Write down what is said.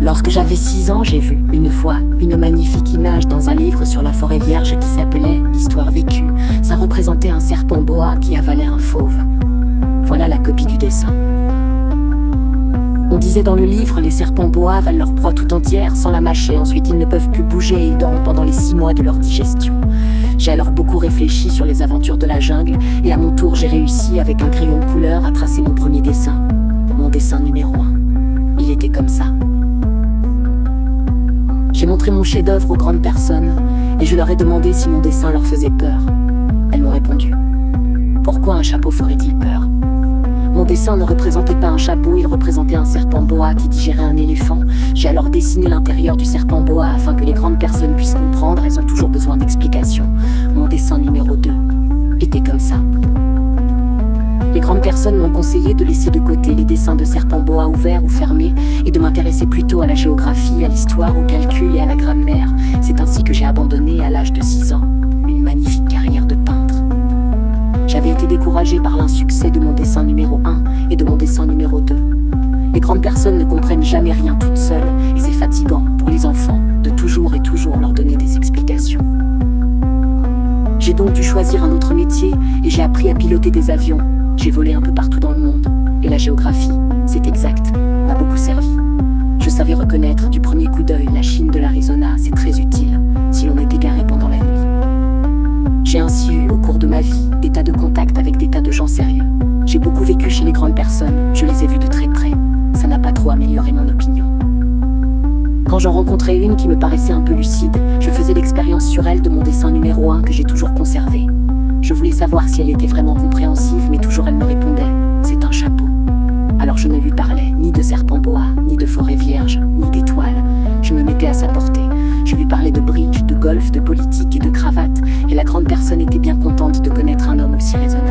Lorsque j'avais 6 ans, j'ai vu, une fois, une magnifique image dans un livre sur la forêt vierge qui s'appelait « L'histoire vécue ». Ça représentait un serpent boa qui avalait un fauve. Voilà la copie du dessin. On disait dans le livre, les serpents boa avalent leur proie tout entière sans la mâcher. Ensuite, ils ne peuvent plus bouger et ils dorment pendant les 6 mois de leur digestion. J'ai alors beaucoup réfléchi sur les aventures de la jungle et à mon tour, j'ai réussi avec un crayon de couleur à tracer mon premier dessin. Mon dessin numéro 1. Il était comme ça. J'ai montré mon chef-d'œuvre aux grandes personnes et je leur ai demandé si mon dessin leur faisait peur. Elles m'ont répondu. Pourquoi un chapeau ferait-il peur ? Mon dessin ne représentait pas un chapeau, il représentait un serpent boa qui digérait un éléphant. J'ai alors dessiné l'intérieur du serpent boa afin que les grandes personnes puissent comprendre, elles ont toujours besoin d'explications. Mon dessin numéro 2 était comme ça. Les grandes personnes m'ont conseillé de laisser de côté les dessins de serpents boa ouverts ou fermés et de m'intéresser plutôt à la géographie, à l'histoire, au calcul et à la grammaire. C'est ainsi que j'ai abandonné à l'âge de 6 ans une magnifique carrière de peintre. J'avais été découragée par l'insuccès de mon dessin numéro 1 et de mon dessin numéro 2. Les grandes personnes ne comprennent jamais rien toutes seules et c'est fatigant pour les enfants de toujours et toujours leur donner des explications. J'ai donc dû choisir un autre métier et j'ai appris à piloter des avions. J'ai volé un peu partout dans le monde et la géographie, c'est exact, m'a beaucoup servi. Je savais reconnaître du premier coup d'œil la Chine de l'Arizona, c'est très utile si l'on est égaré pendant la nuit. J'ai ainsi eu au cours de ma vie des tas de contacts avec des tas de gens sérieux. J'ai beaucoup vécu chez les grandes personnes, je les ai vus de très près. Ça n'a pas trop amélioré mon opinion. Quand j'en rencontrais une qui me paraissait un peu lucide, je faisais l'expérience sur elle de mon dessin numéro 1 que j'ai toujours conservé. Je voulais savoir si elle était vraiment compréhensive, mais toujours elle me répondait « c'est un chapeau ». Alors je ne lui parlais ni de serpent boa, ni de forêt vierge, ni d'étoiles. Je me mettais à sa portée. Je lui parlais de bridge, de golf, de politique et de cravate, et la grande personne était bien contente de connaître un homme aussi raisonnable.